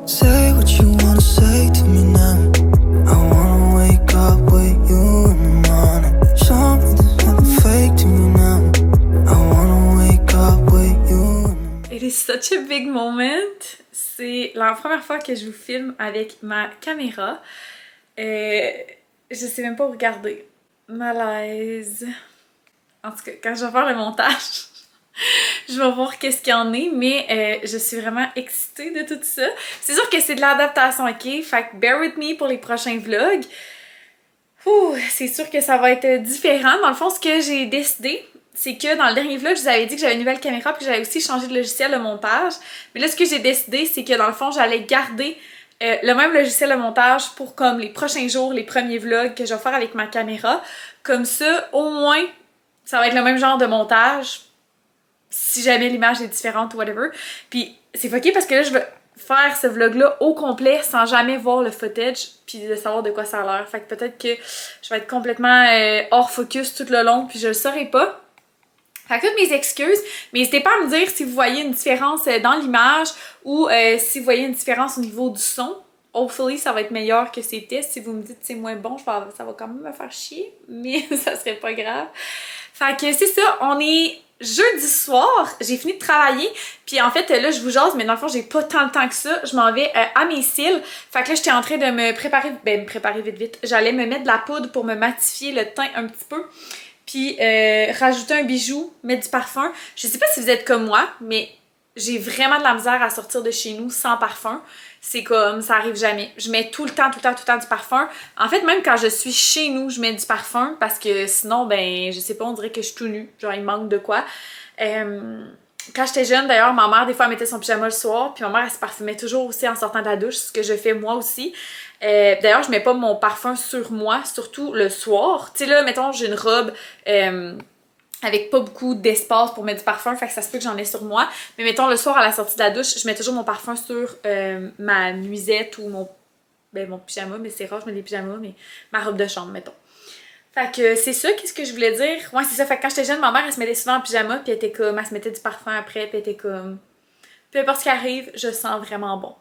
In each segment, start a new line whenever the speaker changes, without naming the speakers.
Say what you wanna say to me now. I wanna wake up with you in the morning. Show me there's nothing fake to me now. I wanna wake up with you.
It is such a big moment. C'est la première fois que je vous filme avec ma caméra. Je sais même pas où regarder. Malaise. En tout cas, quand je vais faire le montage, je vais voir qu'est-ce qu'il y en est, mais je suis vraiment excitée de tout ça. C'est sûr que c'est de l'adaptation, ok? Fait que bear with me pour les prochains vlogs. C'est sûr que ça va être différent. Dans le fond, ce que j'ai décidé, c'est que dans le dernier vlog, je vous avais dit que j'avais une nouvelle caméra puis que j'avais aussi changé de logiciel de montage. Mais là, ce que j'ai décidé, c'est que dans le fond, j'allais garder le même logiciel de montage pour comme les prochains jours, les premiers vlogs que je vais faire avec ma caméra. Comme ça, au moins, ça va être le même genre de montage si jamais l'image est différente ou whatever. Puis c'est fucké parce que là, je veux faire ce vlog-là au complet sans jamais voir le footage puis de savoir de quoi ça a l'air. Fait que peut-être que je vais être complètement hors focus tout le long puis je le saurai pas. Fait que toutes mes excuses, mais n'hésitez pas à me dire si vous voyez une différence dans l'image ou si vous voyez une différence au niveau du son. Hopefully, ça va être meilleur que c'était. Si vous me dites que c'est moins bon, ça va quand même me faire chier, mais ça serait pas grave. Fait que c'est ça, on est jeudi soir, j'ai fini de travailler, puis en fait là je vous jase, mais dans le fond j'ai pas tant de temps que ça, je m'en vais à mes cils. Fait que là j'étais en train de me préparer vite, j'allais me mettre de la poudre pour me matifier le teint un petit peu. Puis rajouter un bijou, mettre du parfum. Je sais pas si vous êtes comme moi, mais j'ai vraiment de la misère à sortir de chez nous sans parfum. C'est comme, ça arrive jamais. Je mets tout le temps du parfum. En fait, même quand je suis chez nous, je mets du parfum parce que sinon, ben, je sais pas, on dirait que je suis tout nue. Genre, il manque de quoi. Quand j'étais jeune, d'ailleurs, ma mère, des fois, elle mettait son pyjama le soir. Puis ma mère, elle se parfumait toujours aussi en sortant de la douche, ce que je fais moi aussi. D'ailleurs, je mets pas mon parfum sur moi, surtout le soir. Tu sais, là, mettons, j'ai une robe avec pas beaucoup d'espace pour mettre du parfum, fait que ça se peut que j'en ai sur moi. Mais mettons, le soir, à la sortie de la douche, je mets toujours mon parfum sur ma nuisette ou mon pyjama, mais c'est rare, je mets des pyjamas, mais ma robe de chambre, mettons. Fait que c'est ça, qu'est-ce que je voulais dire? Ouais, c'est ça, fait que quand j'étais jeune, ma mère, elle se mettait souvent en pyjama, puis elle se mettait du parfum après, puis elle était comme... Peu importe ce qui arrive, je sens vraiment bon.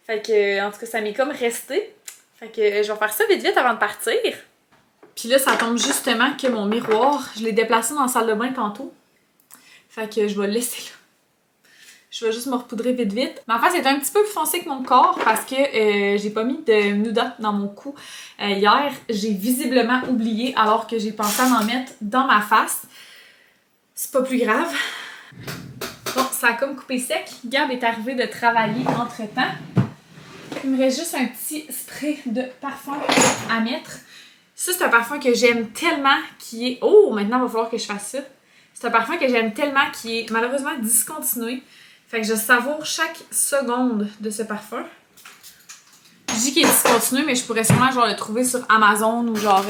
Fait que, en tout cas, ça m'est comme resté. Fait que je vais faire ça vite avant de partir. Puis là, ça tombe justement que mon miroir, je l'ai déplacé dans la salle de bain tantôt. Fait que je vais le laisser là. Je vais juste me repoudrer vite. Ma face est un petit peu plus foncée que mon corps parce que j'ai pas mis de Nuda dans mon cou. Hier, j'ai visiblement oublié alors que j'ai pensé à m'en mettre dans ma face. C'est pas plus grave. Bon, ça a comme coupé sec. Gab est arrivé de travailler entre-temps. Il me reste juste un petit spray de parfum à mettre. Ça, c'est un parfum que j'aime tellement qui est... Oh, maintenant, il va falloir que je fasse ça. C'est un parfum que j'aime tellement qui est malheureusement discontinué. Fait que je savoure chaque seconde de ce parfum. Je dis qu'il est discontinué, mais je pourrais sûrement genre le trouver sur Amazon ou genre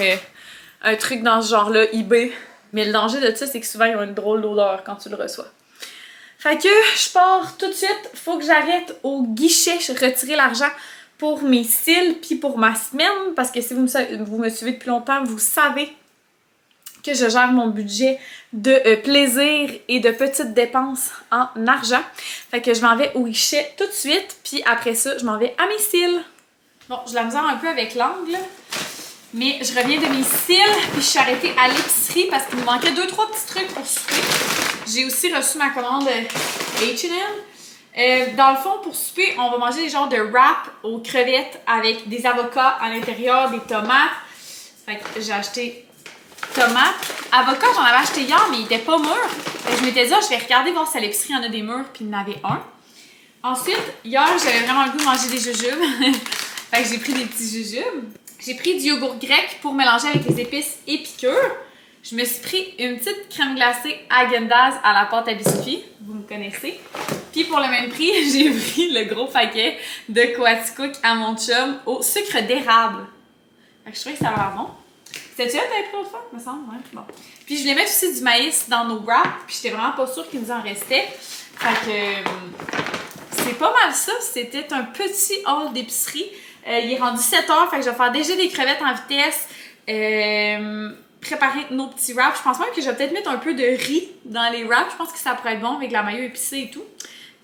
un truc dans ce genre-là, eBay. Mais le danger de ça, c'est que souvent, ils ont une drôle d'odeur quand tu le reçois. Fait que je pars tout de suite. Faut que j'arrête au guichet, je retirer l'argent pour mes cils puis pour ma semaine. Parce que si vous me suivez depuis longtemps, vous savez que je gère mon budget de plaisir et de petites dépenses en argent. Fait que je m'en vais au guichet tout de suite. Puis après ça, je m'en vais à mes cils. Bon, j'ai la misère un peu avec l'angle. Mais je reviens de mes cils, puis je suis arrêtée à l'épicerie parce qu'il me manquait 2-3 petits trucs pour souper. J'ai aussi reçu ma commande H&M. Dans le fond, pour souper, on va manger des genres de wrap aux crevettes avec des avocats à l'intérieur, des tomates. Fait que j'ai acheté tomates. Avocats, j'en avais acheté hier, mais il était pas mûr. Je m'étais dit, je vais regarder voir si à l'épicerie, il y en a des mûrs, puis il y en avait un. Ensuite, hier, j'avais vraiment le goût de manger des jujubes. Fait que j'ai pris des petits jujubes. J'ai pris du yogourt grec pour mélanger avec les épices et piqûres. Je me suis pris une petite crème glacée Häagen-Dazs à la pâte à biscuits. Vous me connaissez. Puis pour le même prix, j'ai pris le gros paquet de Coaticook à mon chum au sucre d'érable. Fait que je trouvais que ça a l'air bon. C'était-tu là que t'avais pris l'autre fois, me semble? Ouais, bon. Puis je voulais mettre aussi du maïs dans nos wraps. Puis j'étais vraiment pas sûre qu'il nous en restait. Fait que c'est pas mal ça. C'était un petit haul d'épicerie. Il est rendu 7h, fait que je vais faire déjà des crevettes en vitesse, préparer nos petits wraps. Je pense même que je vais peut-être mettre un peu de riz dans les wraps. Je pense que ça pourrait être bon avec la mayo épicée et tout.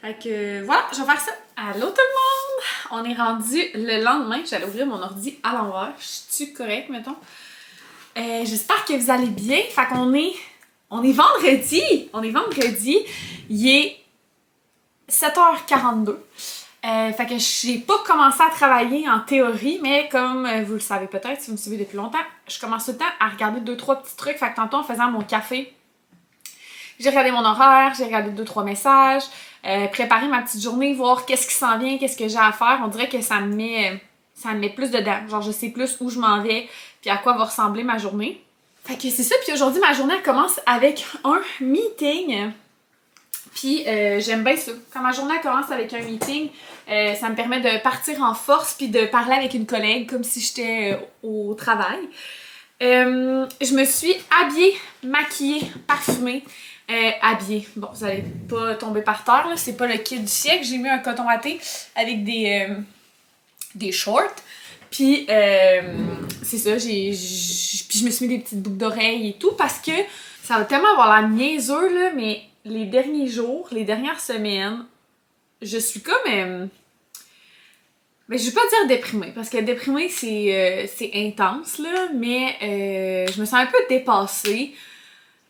Fait que voilà, je vais faire ça. Allô tout le monde! on est rendu le lendemain. J'allais ouvrir mon ordi à l'envers. Je suis correcte, mettons. J'espère que vous allez bien. Fait qu'on est... On est vendredi! On est vendredi. Il est 7h42. Fait que j'ai pas commencé à travailler en théorie, mais comme vous le savez peut-être, si vous me suivez depuis longtemps, je commence tout le temps à regarder 2-3 petits trucs. Fait que tantôt, en faisant mon café, j'ai regardé mon horaire, j'ai regardé 2-3 messages, préparé ma petite journée, voir qu'est-ce qui s'en vient, qu'est-ce que j'ai à faire. On dirait que ça me met plus dedans. Genre, je sais plus où je m'en vais, puis à quoi va ressembler ma journée. Fait que c'est ça, puis aujourd'hui, ma journée elle commence avec un meeting. Puis j'aime bien ça. Quand ma journée commence avec un meeting, ça me permet de partir en force puis de parler avec une collègue comme si j'étais au travail. Je me suis habillée, maquillée, parfumée. Habillée. Bon, vous allez pas tomber par terre, là. C'est pas le kit du siècle. J'ai mis un coton watté avec des shorts. Puis c'est ça, puis je me suis mis des petites boucles d'oreilles et tout parce que ça va tellement avoir la niaiseux, là, mais les derniers jours, les dernières semaines, je suis comme... mais je vais pas dire déprimée, parce que déprimée, c'est intense, là, mais je me sens un peu dépassée.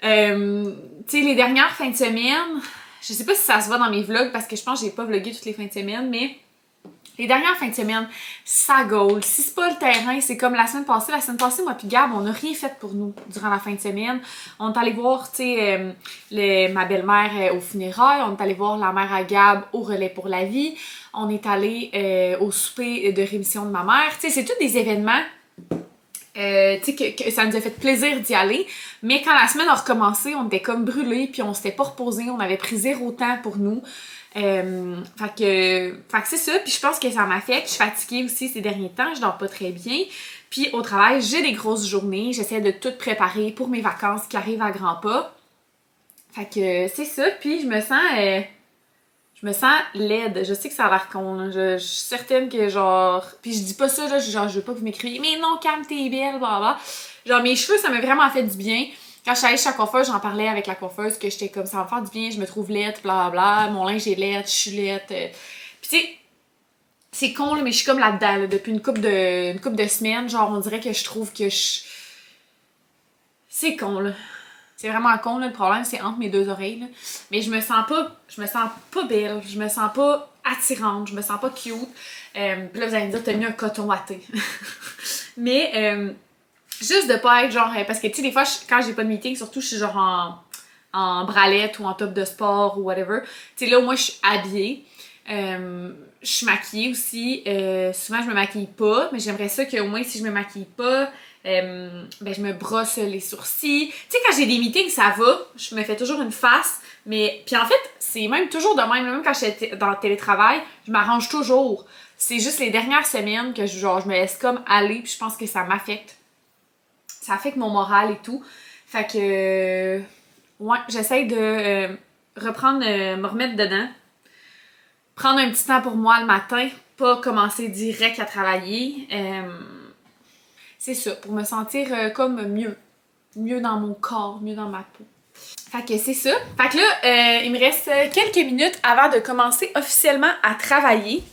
Tu sais, les dernières fins de semaine, je sais pas si ça se voit dans mes vlogs, parce que je pense que j'ai pas vlogué toutes les fins de semaine, mais... Les dernières fins de semaine, ça gaule. Si c'est pas le terrain, c'est comme la semaine passée. La semaine passée, moi puis Gab, on n'a rien fait pour nous durant la fin de semaine. On est allé voir, tu sais, ma belle-mère aux funérailles. On est allé voir la mère à Gab au relais pour la vie. On est allé au souper de rémission de ma mère. Tu sais, c'est tous des événements, tu sais, que ça nous a fait plaisir d'y aller. Mais quand la semaine a recommencé, on était comme brûlés, puis on s'était pas reposé. On avait pris 0 temps pour nous. Fait que c'est ça, puis je pense que ça m'affecte. Je suis fatiguée aussi ces derniers temps, je dors pas très bien. Puis au travail, j'ai des grosses journées, j'essaie de tout préparer pour mes vacances qui arrivent à grands pas. Fait que c'est ça, puis je me sens laide. Je sais que ça a l'air con, là. Je suis certaine que genre... Puis je dis pas ça, là, genre je veux pas que vous m'écriviez « Mais non, Cam, t'es belle, blablabla. » Genre mes cheveux, ça m'a vraiment fait du bien. Quand je suis allée chez la coiffeuse, j'en parlais avec la coiffeuse que j'étais comme ça va me faire du bien, je me trouve laide, blablabla, mon linge est laide, je suis laide. Puis tu sais, c'est con là, mais je suis comme là-dedans là, depuis une couple de semaines, genre on dirait que je trouve que c'est con là. C'est vraiment con là, le problème c'est entre mes deux oreilles là. Mais je me sens pas belle, je me sens pas attirante, je me sens pas cute. Puis là vous allez me dire t'as mis un coton watté. Mais juste de pas être genre... Parce que, tu sais, des fois, quand j'ai pas de meeting, surtout, je suis genre en bralette ou en top de sport ou whatever. Tu sais, là, au moins, je suis habillée. Je suis maquillée aussi. Souvent, je me maquille pas, mais j'aimerais ça qu'au moins, si je me maquille pas, ben, je me brosse les sourcils. Tu sais, quand j'ai des meetings, ça va. Je me fais toujours une face. Mais... Puis en fait, c'est même toujours de même. Même quand j'étais dans le télétravail, je m'arrange toujours. C'est juste les dernières semaines que je me laisse comme aller, puis je pense que ça m'affecte. Ça affecte mon moral et tout. Fait que... ouais, j'essaye de me remettre dedans. Prendre un petit temps pour moi le matin. Pas commencer direct à travailler. C'est ça, pour me sentir comme mieux. Mieux dans mon corps, mieux dans ma peau. Fait que c'est ça. Fait que là, il me reste quelques minutes avant de commencer officiellement à travailler.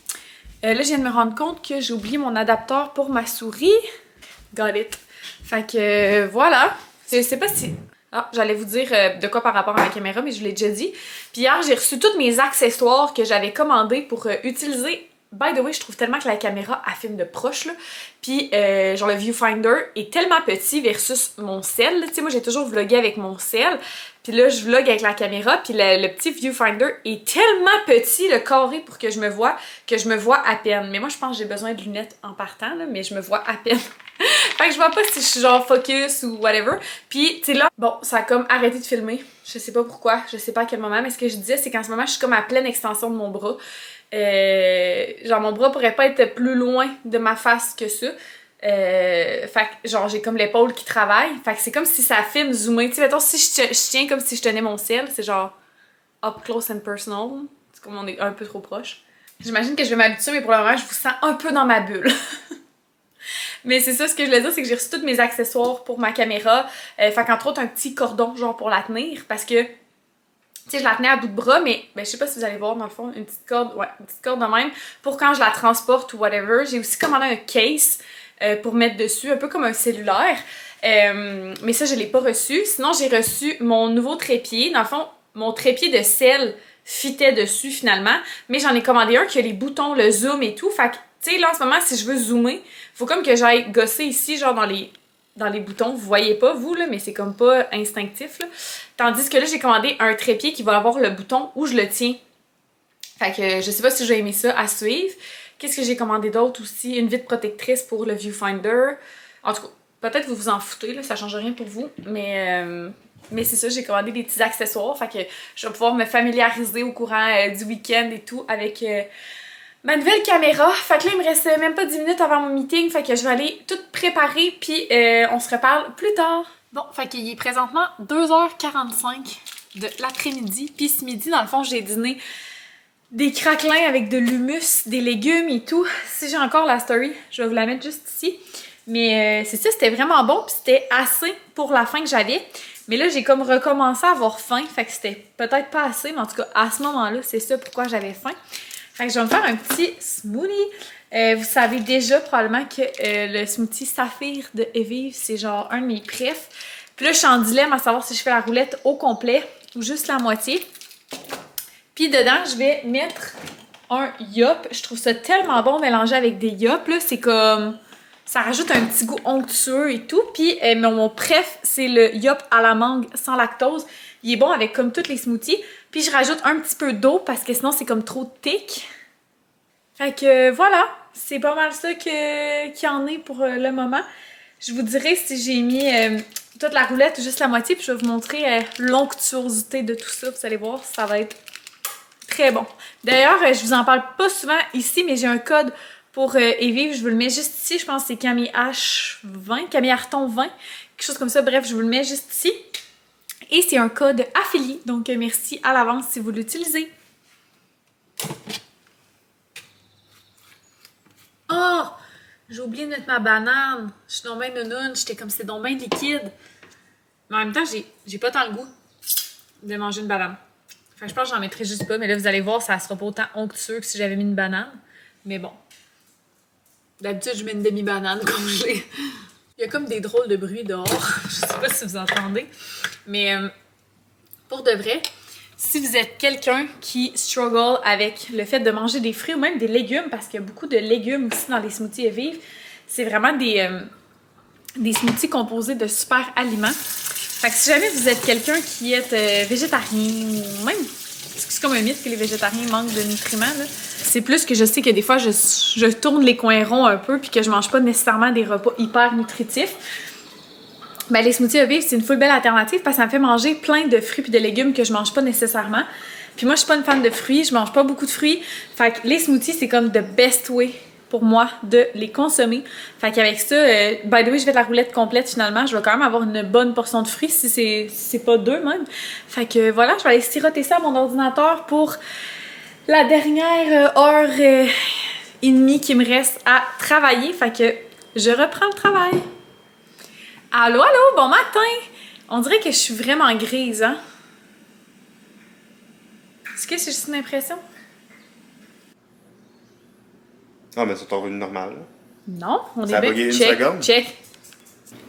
Là, je viens de me rendre compte que j'ai oublié mon adapteur pour ma souris. Got it. Fait que voilà. Je sais pas si... Ah, j'allais vous dire de quoi par rapport à ma caméra, mais je vous l'ai déjà dit. Puis hier, j'ai reçu tous mes accessoires que j'avais commandés pour utiliser. By the way, je trouve tellement que la caméra, elle filme de proche, là. Puis, genre, le viewfinder est tellement petit versus mon cell. Tu sais, moi, j'ai toujours vlogué avec mon cell. Puis là, je vlog avec la caméra. Puis le petit viewfinder est tellement petit, le carré, pour que je me vois à peine. Mais moi, je pense que j'ai besoin de lunettes en partant, là, mais je me vois à peine. Fait que je vois pas si je suis genre focus ou whatever. Puis, tu sais là, bon, ça a comme arrêté de filmer. Je sais pas pourquoi, je sais pas à quel moment, mais ce que je disais, c'est qu'en ce moment, je suis comme à pleine extension de mon bras. Genre, mon bras pourrait pas être plus loin de ma face que ça. Fait que, genre, j'ai comme l'épaule qui travaille. Fait que c'est comme si ça filme zoomé. Tu sais, mettons, si je tiens comme si je tenais mon ciel, c'est genre up close and personal. C'est comme on est un peu trop proche. J'imagine que je vais m'habituer, mais pour le moment, je vous sens un peu dans ma bulle. Mais c'est ça, ce que je voulais dire, c'est que j'ai reçu tous mes accessoires pour ma caméra. Fait qu'entre autres, un petit cordon, genre, pour la tenir. Parce que, tu Tu sais, je la tenais à bout de bras, mais ben, je sais pas si vous allez voir dans le fond, une petite corde, ouais, une petite corde de même, pour quand je la transporte ou whatever. J'ai aussi commandé un case pour mettre dessus, un peu comme un cellulaire. Mais ça, je l'ai pas reçu. Sinon, j'ai reçu mon nouveau trépied. Dans le fond, mon trépied de sel fitait dessus finalement, mais j'en ai commandé un qui a les boutons, le zoom et tout. Fait que, tu sais, là en ce moment, si je veux zoomer, faut comme que j'aille gosser ici, genre dans les boutons. Vous voyez pas, vous, là, mais c'est comme pas instinctif, là. Tandis que là, j'ai commandé un trépied qui va avoir le bouton où je le tiens. Fait que je sais pas si je vais aimer ça à suivre. Qu'est-ce que j'ai commandé d'autre aussi? Une vitre protectrice pour le viewfinder. En tout cas, peut-être vous vous en foutez, là, ça change rien pour vous, mais c'est ça, j'ai commandé des petits accessoires, fait que je vais pouvoir me familiariser au courant du week-end et tout avec ma nouvelle caméra. Fait que là, il me reste même pas 10 minutes avant mon meeting, fait que je vais aller tout préparer, puis on se reparle plus tard. Bon, fait qu'il est présentement 2h45 de l'après-midi, puis ce midi, dans le fond, j'ai dîné des craquelins avec de l'humus, des légumes et tout. Si j'ai encore la story, je vais vous la mettre juste ici. Mais c'est ça, c'était vraiment bon, puis c'était assez pour la faim que j'avais. Mais là, j'ai comme recommencé à avoir faim, fait que c'était peut-être pas assez, mais en tout cas, à ce moment-là, c'est ça pourquoi j'avais faim. Fait que je vais me faire un petit smoothie. Vous savez déjà probablement que le smoothie Saphir de Evive, c'est genre un de mes préfs. Puis là, je suis en dilemme à savoir si je fais la roulette au complet ou juste la moitié. Puis dedans, je vais mettre un yop. Je trouve ça tellement bon mélangé avec des yops, là. C'est comme... Ça rajoute un petit goût onctueux et tout. Puis mon préf, c'est le yop à la mangue sans lactose. Il est bon avec comme tous les smoothies. Puis je rajoute un petit peu d'eau parce que sinon c'est comme trop thick. Fait que voilà, c'est pas mal ça qu'il y en est pour le moment. Je vous dirai si j'ai mis toute la roulette ou juste la moitié. Puis je vais vous montrer l'onctuosité de tout ça. Vous allez voir, ça va être très bon. D'ailleurs, je vous en parle pas souvent ici, mais j'ai un code pour Evive, je vous le mets juste ici, je pense que c'est Camille H20, Camille Arton 20, quelque chose comme ça, bref, je vous le mets juste ici. Et c'est un code affilié, donc merci à l'avance si vous l'utilisez. Oh! J'ai oublié de mettre ma banane. Je suis donc bien nounoune, j'étais comme c'est donc bien liquide. Mais en même temps, j'ai pas tant le goût de manger une banane. Enfin, je pense que j'en mettrai juste pas, mais là, vous allez voir, ça sera pas autant onctueux que si j'avais mis une banane. Mais bon. D'habitude, je mets une demi-banane congelée. Il y a comme des drôles de bruits dehors. Je sais pas si vous entendez. Mais pour de vrai, si vous êtes quelqu'un qui struggle avec le fait de manger des fruits ou même des légumes, parce qu'il y a beaucoup de légumes aussi dans les smoothies Evive, c'est vraiment des smoothies composés de super aliments. Fait que si jamais vous êtes quelqu'un qui est végétarien ou même... C'est comme un mythe que les végétariens manquent de nutriments, là. C'est plus que je sais que des fois, je tourne les coins ronds un peu puis que je mange pas nécessairement des repas hyper nutritifs. Ben, les smoothies Evive, c'est une full belle alternative parce que ça me fait manger plein de fruits et de légumes que je mange pas nécessairement. Puis moi, je suis pas une fan de fruits, je mange pas beaucoup de fruits. Fait que les smoothies, c'est comme the best way pour moi de les consommer. Fait qu'avec ça, by the way, je fais de la roulette complète finalement. Je vais quand même avoir une bonne portion de fruits si c'est pas deux même. Fait que voilà, je vais aller siroter ça à mon ordinateur pour la dernière heure et demie qui me reste à travailler. Fait que je reprends le travail. Allô, allô, bon matin! On dirait que je suis vraiment grise, hein? Est-ce que c'est juste une impression?
Ah, mais c'est ton revenu normal.
Non, on
Ça a
est
bugué une
check,
seconde?
check.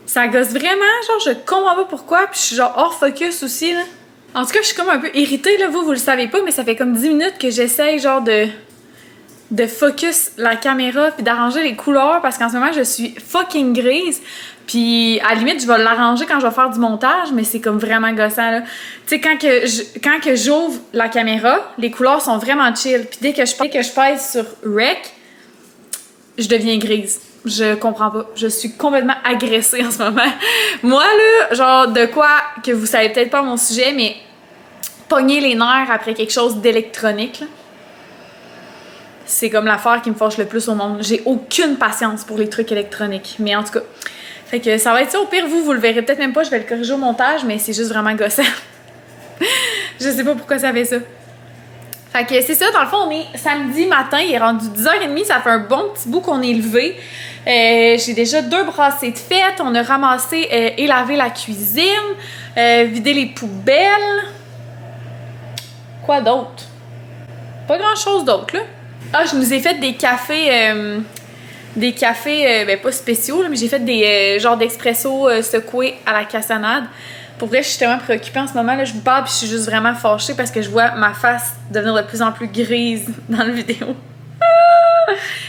Ça gosse vraiment, genre je comprends pas pourquoi, puis je suis genre hors focus aussi, là. En tout cas, je suis comme un peu irritée, là, vous le savez pas, mais ça fait comme 10 minutes que j'essaye genre de focus la caméra puis d'arranger les couleurs parce qu'en ce moment, je suis fucking grise. Puis à la limite, je vais l'arranger quand je vais faire du montage, mais c'est comme vraiment gossant, là. Tu sais, quand que j'ouvre la caméra, les couleurs sont vraiment chill. Puis dès que je pèse sur Rec, je deviens grise. Je comprends pas. Je suis complètement agressée en ce moment. Moi, là, genre de quoi que vous savez peut-être pas mon sujet, mais pogner les nerfs après quelque chose d'électronique, là, c'est comme l'affaire qui me fâche le plus au monde. J'ai aucune patience pour les trucs électroniques. Mais en tout cas, fait que ça va être ça. Au pire, vous le verrez peut-être même pas. Je vais le corriger au montage, mais c'est juste vraiment gossant. Je sais pas pourquoi ça fait ça. Fait que c'est ça, dans le fond, on est samedi matin, il est rendu 10h30, ça fait un bon petit bout qu'on est levé. J'ai déjà 2 brassées de fête, on a ramassé et lavé la cuisine, vidé les poubelles. Quoi d'autre? Pas grand-chose d'autre, là. Ah, je nous ai fait des cafés... ben pas spéciaux, là, mais j'ai fait des genres d'expresso secoués à la cassonade. Pour vrai, je suis tellement préoccupée en ce moment, là, je vous parle puis je suis juste vraiment fâchée parce que je vois ma face devenir de plus en plus grise dans la vidéo.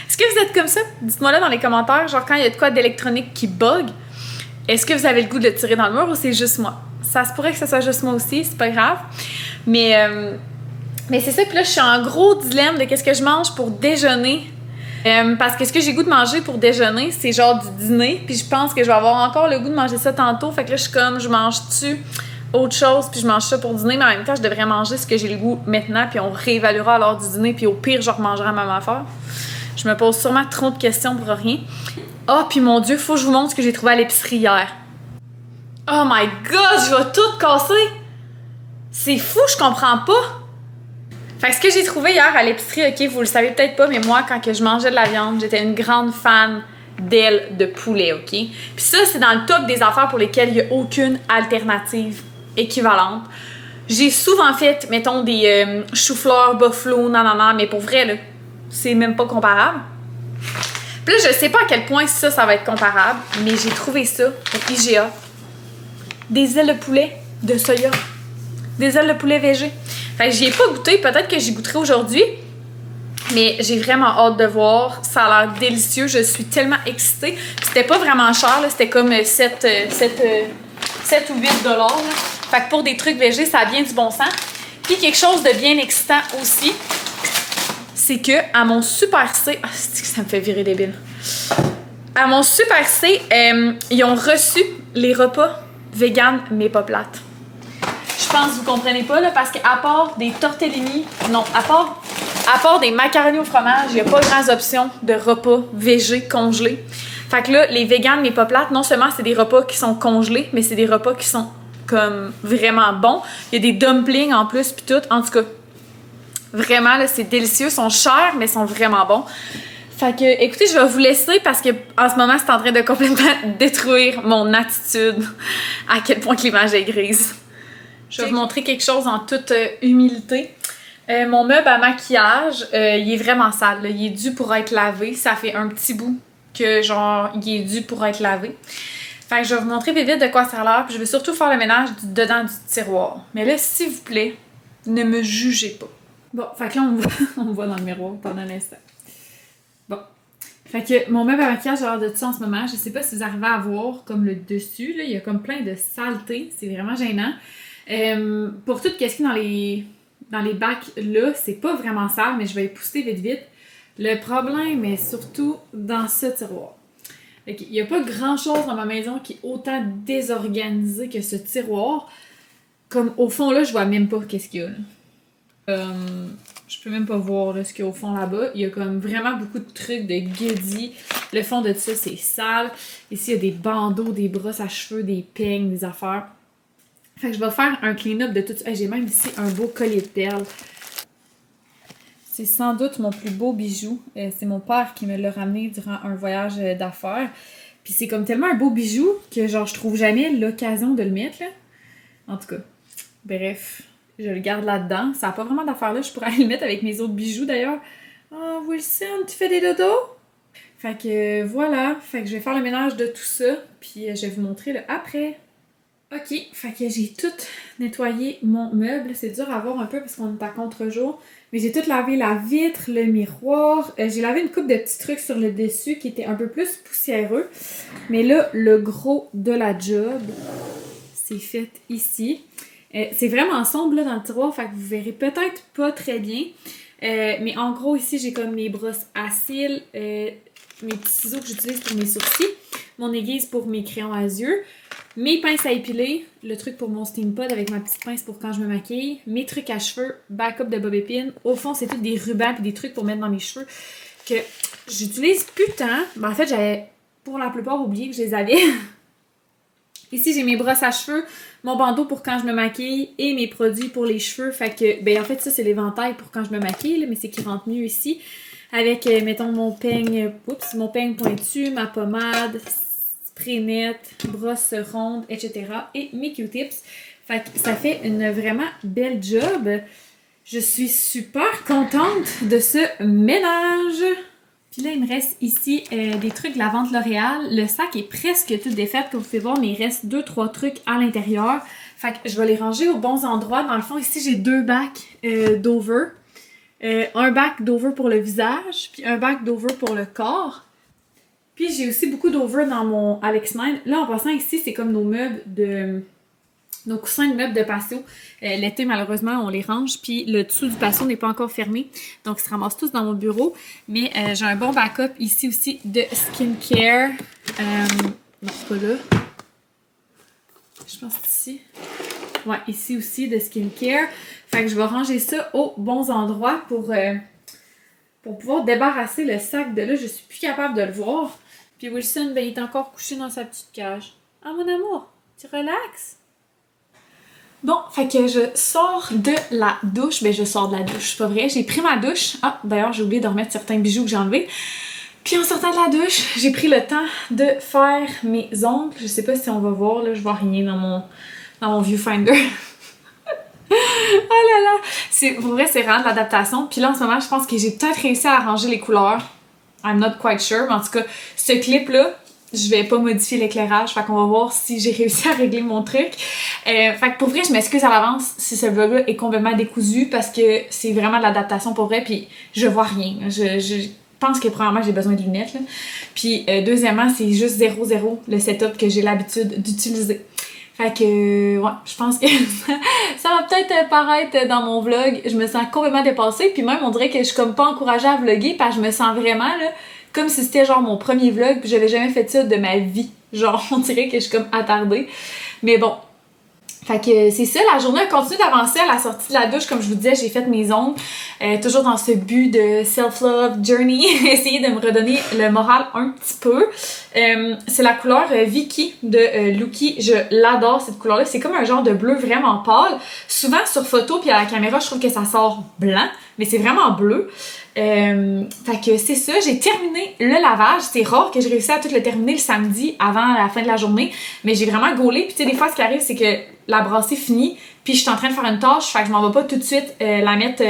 Est-ce que vous êtes comme ça? Dites-moi là dans les commentaires, genre quand il y a de quoi d'électronique qui bug, est-ce que vous avez le goût de le tirer dans le mur ou c'est juste moi? Ça se pourrait que ce soit juste moi aussi, c'est pas grave. Mais c'est ça, puis là je suis en gros dilemme de qu'est-ce que je mange pour déjeuner. Parce que ce que j'ai goût de manger pour déjeuner, c'est genre du dîner, puis je pense que je vais avoir encore le goût de manger ça tantôt, fait que là je suis comme, je mange-tu autre chose, puis je mange ça pour dîner, mais en même temps je devrais manger ce que j'ai le goût maintenant, puis on réévaluera à l'heure du dîner, puis au pire je remangerai la même affaire. Je me pose sûrement trop de questions pour rien. Ah, puis mon Dieu, faut que je vous montre ce que j'ai trouvé à l'épicerie hier. Oh my god, je vais tout casser! C'est fou, je comprends pas! Fait que ce que j'ai trouvé hier à l'épicerie, ok, vous le savez peut-être pas, mais moi, quand que je mangeais de la viande, j'étais une grande fan d'ailes de poulet, ok? Puis ça, c'est dans le top des affaires pour lesquelles il n'y a aucune alternative équivalente. J'ai souvent fait, mettons, des choux-fleurs, buffalo, nanana, mais pour vrai, là, c'est même pas comparable. Puis là, je sais pas à quel point ça va être comparable, mais j'ai trouvé ça au IGA. Des ailes de poulet de soya. Des ailes de poulet végé. Fait que j'y ai pas goûté, peut-être que j'y goûterai aujourd'hui, mais j'ai vraiment hâte de voir. Ça a l'air délicieux, je suis tellement excitée. C'était pas vraiment cher, là, c'était comme 7 ou 8 $. Là. Fait que pour des trucs végés, ça a bien du bon sens. Puis quelque chose de bien excitant aussi, c'est que à mon Super C... Ah, c'est que ça me fait virer débile. À mon Super C, ils ont reçu les repas vegan mais pas plates. Je pense que vous comprenez pas, là, parce qu'à part des tortellini, non, à part des macaronis au fromage, il n'y a pas grandes options de repas végés congelés. Fait que là, les véganes mais pas plates, non seulement c'est des repas qui sont congelés, mais c'est des repas qui sont comme vraiment bons. Il y a des dumplings en plus, puis tout. En tout cas, vraiment, là, c'est délicieux. Ils sont chers, mais ils sont vraiment bons. Fait que, écoutez, je vais vous laisser parce que en ce moment, c'est en train de complètement détruire mon attitude à quel point que l'image est grise. Je vais vous montrer quelque chose en toute humilité. Mon meuble à maquillage, il est vraiment sale. Là. Il est dû pour être lavé. Ça fait un petit bout que, genre, il est dû pour être lavé. Fait que je vais vous montrer vite de quoi ça a l'air. Puis je vais surtout faire le ménage dedans du tiroir. Mais là, s'il vous plaît, ne me jugez pas. Bon, fait que là, on me voit dans le miroir pendant un instant. Bon. Fait que mon meuble à maquillage a l'air de ça en ce moment. Je sais pas si vous arrivez à voir comme le dessus. Là, il y a comme plein de saleté. C'est vraiment gênant. Pour tout ce qui est dans les bacs là, c'est pas vraiment sale, mais je vais y pousser vite. Le problème est surtout dans ce tiroir. Il n'y a pas grand chose dans ma maison qui est autant désorganisé que ce tiroir. Comme au fond là, je vois même pas qu'est-ce qu'il y a là. Je peux même pas voir là, ce qu'il y a au fond là-bas. Il y a comme vraiment beaucoup de trucs de goodies. Le fond de ça, c'est sale. Ici, il y a des bandeaux, des brosses à cheveux, des peignes, des affaires. Fait que je vais faire un clean-up de tout ça. Hey, j'ai même ici un beau collier de perles. C'est sans doute mon plus beau bijou. C'est mon père qui me l'a ramené durant un voyage d'affaires. Puis c'est comme tellement un beau bijou que genre je trouve jamais l'occasion de le mettre là. En tout cas, bref, je le garde là-dedans. Ça n'a pas vraiment d'affaire là. Je pourrais le mettre avec mes autres bijoux d'ailleurs. Oh Wilson, tu fais des dodos? Fait que voilà. Fait que je vais faire le ménage de tout ça. Puis je vais vous montrer le après. Ok, fait que j'ai tout nettoyé mon meuble. C'est dur à voir un peu parce qu'on est à contre-jour. Mais j'ai tout lavé la vitre, le miroir. J'ai lavé une couple de petits trucs sur le dessus qui étaient un peu plus poussiéreux. Mais là, le gros de la job, c'est fait ici. C'est vraiment sombre là, dans le tiroir, fait que vous verrez peut-être pas très bien. Mais en gros, ici, j'ai comme mes brosses à cils, mes petits ciseaux que j'utilise pour mes sourcils, mon aiguise pour mes crayons à yeux, mes pinces à épiler, le truc pour mon steam pod avec ma petite pince pour quand je me maquille, mes trucs à cheveux, backup de bob épine. Au fond, c'est tout des rubans et des trucs pour mettre dans mes cheveux que j'utilise plus tant. Ben, en fait, j'avais pour la plupart oublié que je les avais. Ici, j'ai mes brosses à cheveux, mon bandeau pour quand je me maquille et mes produits pour les cheveux. Fait que, ben en fait, ça, c'est l'éventail pour quand je me maquille, là, mais c'est qui rentre mieux ici. Avec, mettons, mon peigne pointu, ma pommade, spray net, brosse ronde, etc. Et mes Q-tips. Fait que ça fait une vraiment belle job. Je suis super contente de ce ménage! Puis là, il me reste ici des trucs de la vente L'Oréal. Le sac est presque tout défait, comme vous pouvez voir, mais il reste 2-3 trucs à l'intérieur. Fait que je vais les ranger aux bons endroits. Dans le fond, ici, j'ai 2 bacs d'over. Un bac d'over pour le visage, puis un bac d'over pour le corps. Puis j'ai aussi beaucoup d'over dans mon Alex 9. Là, en passant ici, c'est comme nos meubles de... nos coussins de meubles de patio. L'été, malheureusement, on les range, puis le dessous du patio n'est pas encore fermé. Donc, ils se ramassent tous dans mon bureau. Mais j'ai un bon backup ici aussi de skincare. Non, c'est pas là. Je pense que c'est ici. Ouais, ici aussi de skincare. Fait que je vais ranger ça aux bons endroits pour pouvoir débarrasser le sac de là. Je suis plus capable de le voir. Puis Wilson, ben, il est encore couché dans sa petite cage. Ah, mon amour, tu relaxes? Bon, fait que je sors de la douche. Ben, je sors de la douche, c'est pas vrai. J'ai pris ma douche. Ah, d'ailleurs, j'ai oublié de remettre certains bijoux que j'ai enlevés. Puis en sortant de la douche, j'ai pris le temps de faire mes ongles. Je sais pas si on va voir, là, je vois rien dans mon viewfinder. Oh là là! Pour vrai, c'est vraiment de l'adaptation. Puis là, en ce moment, je pense que j'ai peut-être réussi à arranger les couleurs. I'm not quite sure. Mais en tout cas, ce clip-là, je vais pas modifier l'éclairage. Fait qu'on va voir si j'ai réussi à régler mon truc. Fait que pour vrai, je m'excuse à l'avance si ce vlog-là est complètement décousu parce que c'est vraiment de l'adaptation pour vrai. Puis je vois rien. Je pense que premièrement, j'ai besoin de lunettes. Là. Puis deuxièmement, c'est juste 0-0 le setup que j'ai l'habitude d'utiliser. Fait que, ouais, je pense que ça va peut-être paraître dans mon vlog. Je me sens complètement dépassée. Puis même, on dirait que je suis comme pas encouragée à vlogger parce que je me sens vraiment, là, comme si c'était genre mon premier vlog puis j'avais jamais fait ça de ma vie. Genre, on dirait que je suis comme attardée. Mais bon. Fait que c'est ça, la journée a continué d'avancer à la sortie de la douche. Comme je vous disais, j'ai fait mes ongles. Toujours dans ce but de self-love journey. Essayer de me redonner le moral un petit peu. C'est la couleur Vicky de Lucky. Je l'adore cette couleur-là. C'est comme un genre de bleu vraiment pâle. Souvent sur photo puis à la caméra, je trouve que ça sort blanc. Mais c'est vraiment bleu. Fait que c'est ça, j'ai terminé le lavage. C'est rare que je réussisse à tout le terminer le samedi avant la fin de la journée, mais j'ai vraiment gaulé. Puis tu sais, des fois ce qui arrive c'est que la brassée finit, puis je suis en train de faire une tâche, fait que je m'en vais pas tout de suite la mettre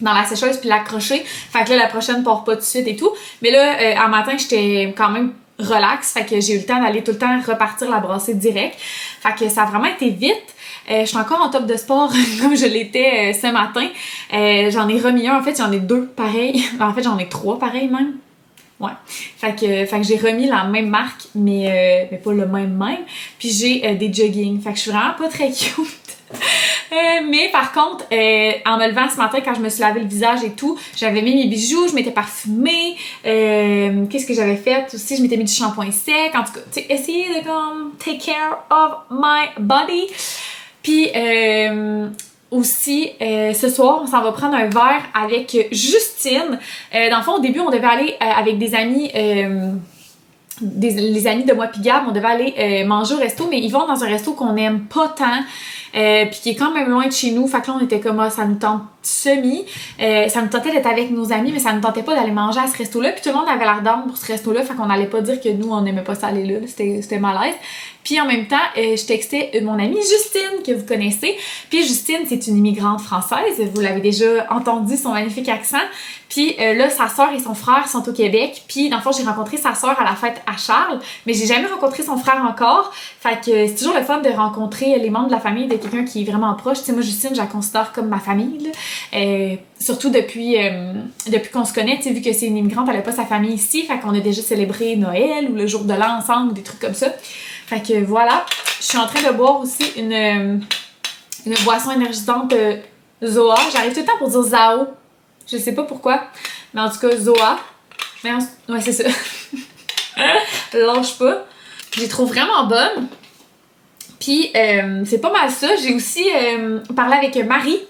dans la sécheuse puis l'accrocher. Fait que là la prochaine part pas tout de suite et tout. Mais là un matin j'étais quand même relax, fait que j'ai eu le temps d'aller tout le temps repartir la brassée direct. Fait que ça a vraiment été vite. Je suis encore en top de sport comme je l'étais ce matin. J'en ai remis un, en fait j'en ai 2 pareils. En fait j'en ai 3 pareils même. Ouais. Fait que j'ai remis la même marque, mais pas le même. Puis j'ai des jogging. Fait que je suis vraiment pas très cute. Mais par contre, en me levant ce matin, quand je me suis lavé le visage et tout, j'avais mis mes bijoux, je m'étais parfumée. Qu'est-ce que j'avais fait aussi? Je m'étais mis du shampoing sec. En tout cas, tu sais, essayer de comme take care of my body. Puis aussi, ce soir, on s'en va prendre un verre avec Justine. Dans le fond, au début, on devait aller avec des amis, les amis de moi pis Gab, on devait aller manger au resto, mais ils vont dans un resto qu'on n'aime pas tant. Puis qui est quand même loin de chez nous. Fait que là, on était comme, ça nous tente semi. Ça nous tentait d'être avec nos amis, mais ça nous tentait pas d'aller manger à ce resto-là. Puis tout le monde avait l'air d'âme pour ce resto-là. Fait qu'on allait pas dire que nous, on n'aimait pas ça aller là. C'était malaise. Puis en même temps, je textais mon amie Justine, que vous connaissez. Puis Justine, c'est une immigrante française. Vous l'avez déjà entendu, son magnifique accent. Puis là, sa sœur et son frère sont au Québec. Puis dans le fond, j'ai rencontré sa sœur à la fête à Charles. Mais j'ai jamais rencontré son frère encore. Fait que c'est toujours le fun de rencontrer les membres de la famille de quelqu'un qui est vraiment proche. Tu sais, moi, Justine, je la considère comme ma famille, là. Surtout depuis qu'on se connaît, tu sais, vu que c'est une immigrante, elle a pas sa famille ici. Fait qu'on a déjà célébré Noël ou le jour de l'an ensemble, ou des trucs comme ça. Fait que voilà. Je suis en train de boire aussi une boisson énergisante Zoa. J'arrive tout le temps pour dire Zao. Je sais pas pourquoi. Mais en tout cas, Zoa. Ouais, c'est ça. Lâche pas. Je les trouve vraiment bonnes. Puis, c'est pas mal ça. J'ai aussi parlé avec Marie.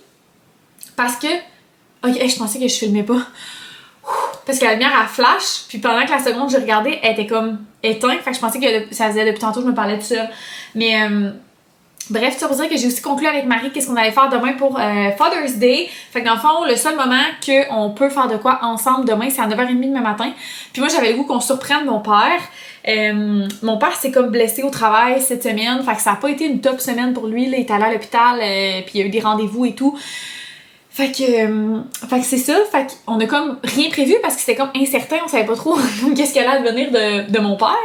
Parce que... Ok, je pensais que je filmais pas. Parce que la lumière, elle flash. Puis pendant que la seconde, je regardais, elle était comme éteinte. Fait que je pensais que ça faisait depuis tantôt, je me parlais de ça. Mais... bref, ça veut dire que j'ai aussi conclu avec Marie qu'est-ce qu'on allait faire demain pour Father's Day. Fait que dans le fond, le seul moment qu'on peut faire de quoi ensemble demain, c'est à 9h30 demain matin. Puis moi, j'avais le goût qu'on surprenne mon père. Mon père s'est comme blessé au travail cette semaine. Fait que ça a pas été une top semaine pour lui. Là, il est allé à l'hôpital, puis il y a eu des rendez-vous et tout. Fait que c'est ça, fait qu'on a comme rien prévu parce que c'était comme incertain, on savait pas trop qu'est-ce qu'elle allait devenir de mon père.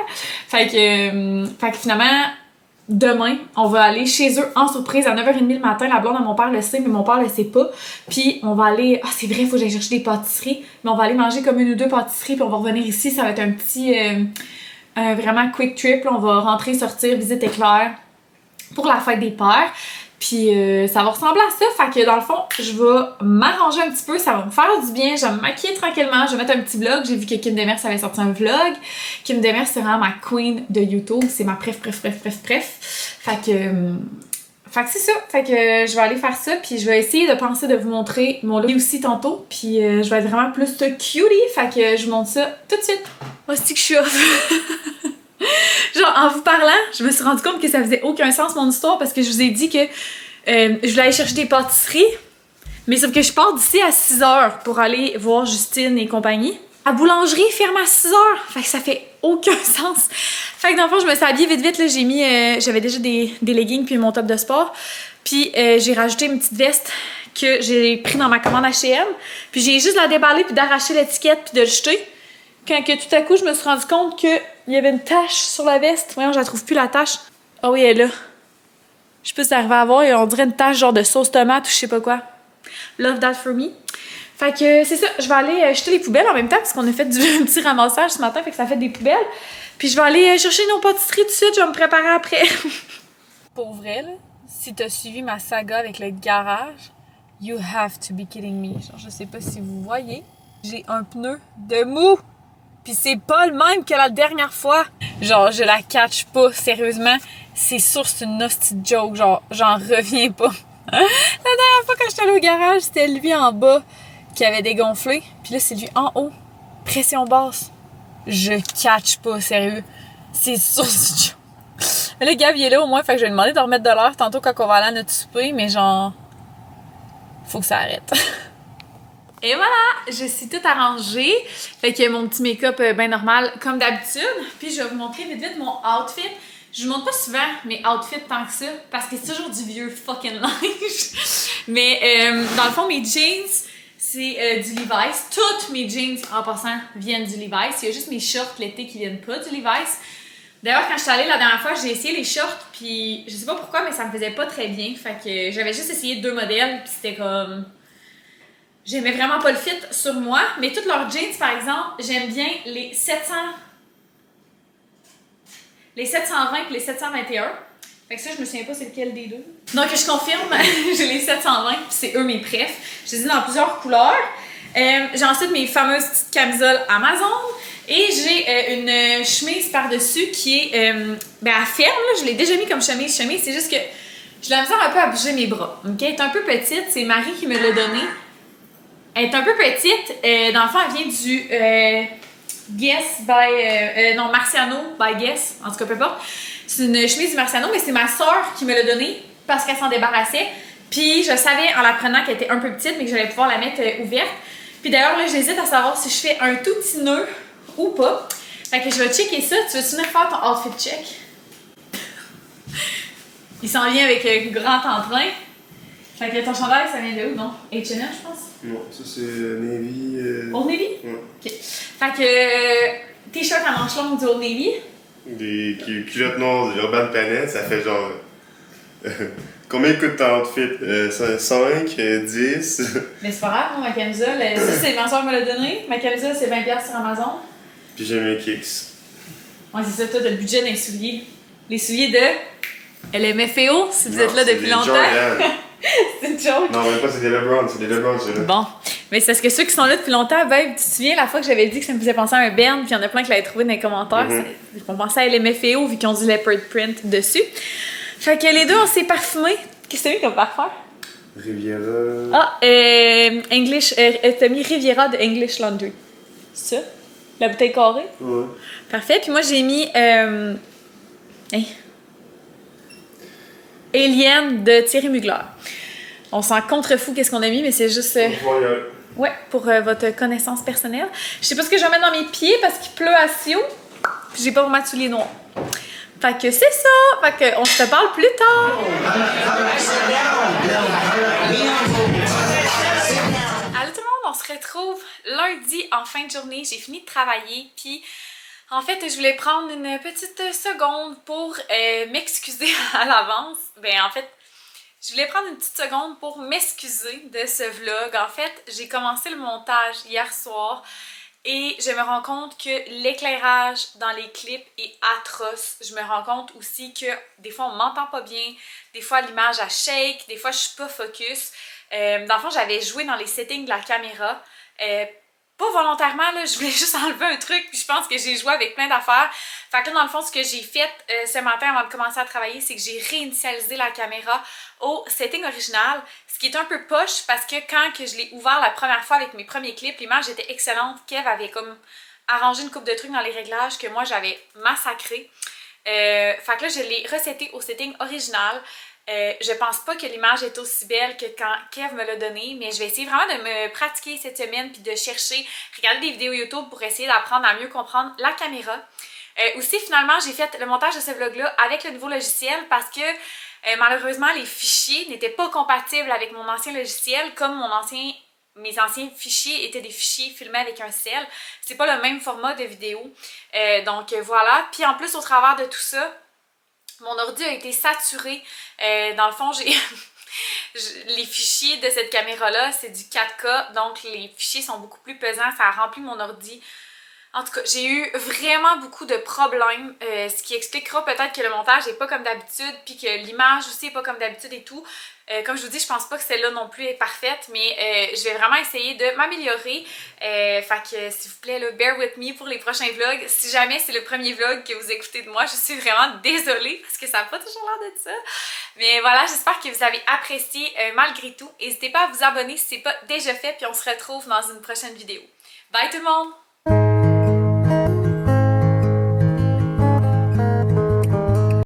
Fait que finalement, demain, on va aller chez eux en surprise à 9h30 le matin. La blonde de mon père le sait, mais mon père le sait pas. Puis on va aller... Ah, c'est vrai, faut que j'aille chercher des pâtisseries. Mais on va aller manger comme 1 ou 2 pâtisseries, puis on va revenir ici. Ça va être un petit... vraiment quick trip. Là. On va rentrer, sortir, visite éclair pour la fête des pères. Puis ça va ressembler à ça, fait que dans le fond, je vais m'arranger un petit peu, ça va me faire du bien, je vais me maquiller tranquillement, je vais mettre un petit vlog, j'ai vu que Kim Demers avait sorti un vlog. Kim Demers, c'est vraiment ma queen de YouTube, c'est ma bref. Fait que c'est ça, fait que je vais aller faire ça, puis je vais essayer de penser de vous montrer mon look aussi tantôt, puis je vais être vraiment plus cutie, fait que je vous montre ça tout de suite. Oh, c'est que je suis off! Genre, en vous parlant, je me suis rendu compte que ça faisait aucun sens mon histoire parce que je vous ai dit que je voulais aller chercher des pâtisseries, mais sauf que je pars d'ici à 6h pour aller voir Justine et compagnie. La boulangerie ferme à 6h, fait que ça fait aucun sens. Fait que dans le fond, je me suis habillée vite, là, j'ai mis, j'avais déjà des leggings puis mon top de sport, puis j'ai rajouté une petite veste que j'ai pris dans ma commande H&M, puis j'ai juste la déballer puis d'arracher l'étiquette puis de le jeter. Quand que tout à coup, je me suis rendu compte qu'il y avait une tache sur la veste. Voyons, je la trouve plus, la tache. Ah oui, elle est là. Je sais pas si ça arrive à voir, on dirait une tache genre de sauce tomate ou je sais pas quoi. Love that for me. Fait que c'est ça, je vais aller jeter les poubelles en même temps parce qu'on a fait du petit ramassage ce matin, fait que ça fait des poubelles. Puis je vais aller chercher nos pâtisseries tout de suite, je vais me préparer après. Pour vrai, là, si t'as suivi ma saga avec le garage, you have to be kidding me. Genre, je sais pas si vous voyez, j'ai un pneu de mou. Pis c'est pas le même que la dernière fois. Genre, je la catch pas, sérieusement. C'est sûr, c'est une hostie de joke. Genre, j'en reviens pas. La dernière fois quand j'étais allée au garage, c'était lui en bas qui avait dégonflé. Puis là, c'est lui en haut. Pression basse. Je catch pas, sérieux. C'est sûr, c'est une joke. Mais là, Gab, il est là au moins, fait que je vais lui demander de remettre de l'heure tantôt quand on va aller à notre souper, mais genre... Faut que ça arrête. Et voilà, je suis toute arrangée. Fait que mon petit make-up bien normal comme d'habitude. Puis je vais vous montrer vite mon outfit. Je vous montre pas souvent mes outfits tant que ça parce que c'est toujours du vieux fucking linge. Mais dans le fond, mes jeans, c'est du Levi's. Toutes mes jeans, en passant, viennent du Levi's. Il y a juste mes shorts l'été qui viennent pas du Levi's. D'ailleurs, quand je suis allée la dernière fois, j'ai essayé les shorts, puis je sais pas pourquoi, mais ça me faisait pas très bien. Fait que j'avais juste essayé 2 modèles, puis c'était comme... J'aimais vraiment pas le fit sur moi, mais toutes leurs jeans, par exemple, j'aime bien les 720 et les 721. Fait que ça, je me souviens pas c'est lequel des deux. Donc, je confirme, j'ai les 720, puis c'est eux mes préfs. Je les ai dans plusieurs couleurs. J'ai ensuite mes fameuses petites camisoles Amazon. Et j'ai une chemise par-dessus qui est à ferme. Là, je l'ai déjà mis comme chemise. C'est juste que j'ai la misère un peu à bouger mes bras. Okay? Elle est un peu petite. C'est Marie qui me l'a donnée. Elle est un peu petite. Dans le fond, elle vient du Guess by... non, Marciano by Guess. En tout cas, peu importe. C'est une chemise du Marciano, mais c'est ma soeur qui me l'a donnée parce qu'elle s'en débarrassait. Puis je savais en la prenant qu'elle était un peu petite, mais que j'allais pouvoir la mettre ouverte. Puis d'ailleurs, là, j'hésite à savoir si je fais un tout petit nœud ou pas. Fait que je vais checker ça. Tu veux-tu venir faire ton outfit check? Il s'en vient avec un grand entrain. Fait que ton chandail, ça vient de où, non? H&M, je pense?
Non, ça c'est Navy.
Old Navy?
Ouais.
Ok. Fait que t-shirt à manches longues du Old Navy.
Des culottes noires de Urban Planet, ça fait genre. Combien coûte ton outfit? 5, 10.
Mais c'est pas grave, moi, ma camisole, ça c'est ma soeur qui me l'a donné. Ma camisole, c'est 20$ sur Amazon.
Puis j'ai mes kicks.
Ouais, c'est ça, toi, t'as le budget des souliers. Les souliers de LMFAO, si vous êtes là depuis longtemps. C'est une joke.
Non, même pas, c'est des LeBron, c'est là.
Bon, mais c'est parce que ceux qui sont là depuis longtemps, ben, tu te souviens la fois que j'avais dit que ça me faisait penser à un band, puis il y en a plein qui l'avaient trouvé dans les commentaires. Ils font penser à LMFAO vu qu'ils ont du leopard print dessus. Fait que les deux, on s'est parfumés. Qu'est-ce que t'as mis comme parfum?
Riviera.
Ah, English. T'as mis Riviera de English Laundry. C'est ça? La bouteille carrée?
Ouais.
Parfait. Puis moi, j'ai mis. Alien de Thierry Mugler. On s'en contrefou qu'est-ce qu'on a mis, mais c'est juste. Ouais, pour votre connaissance personnelle. Je sais pas ce que je vais mettre dans mes pieds parce qu'il pleut à Sio. Puis j'ai pas vraiment de souliers noirs. Fait que c'est ça. Fait que on se parle plus tard. on se retrouve lundi en fin de journée. J'ai fini de travailler, puis en fait, je voulais prendre une petite seconde pour m'excuser à l'avance. Ben en fait, je voulais prendre une petite seconde pour m'excuser de ce vlog. En fait, j'ai commencé le montage hier soir et je me rends compte que l'éclairage dans les clips est atroce. Je me rends compte aussi que des fois on m'entend pas bien, des fois l'image elle shake, des fois je suis pas focus. Dans le fond, j'avais joué dans les settings de la caméra. Pas volontairement, là, je voulais juste enlever un truc, puis je pense que j'ai joué avec plein d'affaires. Fait que là, dans le fond, ce que j'ai fait ce matin avant de commencer à travailler, c'est que j'ai réinitialisé la caméra au setting original, ce qui est un peu poche parce que quand que je l'ai ouvert la première fois avec mes premiers clips, l'image était excellente. Kev avait comme arrangé une couple de trucs dans les réglages que moi j'avais massacré. Fait que là, je l'ai reseté au setting original. Je pense pas que l'image est aussi belle que quand Kev me l'a donné, mais je vais essayer vraiment de me pratiquer cette semaine puis de chercher, regarder des vidéos YouTube pour essayer d'apprendre à mieux comprendre la caméra. Aussi, finalement, j'ai fait le montage de ce vlog-là avec le nouveau logiciel parce que malheureusement, les fichiers n'étaient pas compatibles avec mon ancien logiciel comme mes anciens fichiers étaient des fichiers filmés avec un sel. C'est pas le même format de vidéo. Donc voilà. Puis en plus, au travers de tout ça, mon ordi a été saturé. Dans le fond, j'ai les fichiers de cette caméra-là, c'est du 4K, donc les fichiers sont beaucoup plus pesants. Ça a rempli mon ordi. En tout cas, j'ai eu vraiment beaucoup de problèmes, ce qui expliquera peut-être que le montage n'est pas comme d'habitude, puis que l'image aussi n'est pas comme d'habitude et tout. Comme je vous dis, je pense pas que celle-là non plus est parfaite, mais je vais vraiment essayer de m'améliorer. Fait que s'il vous plaît, là, bear with me pour les prochains vlogs. Si jamais c'est le premier vlog que vous écoutez de moi, je suis vraiment désolée parce que ça n'a pas toujours l'air de ça. Mais voilà, j'espère que vous avez apprécié malgré tout. N'hésitez pas à vous abonner si ce n'est pas déjà fait, puis on se retrouve dans une prochaine vidéo. Bye tout le monde!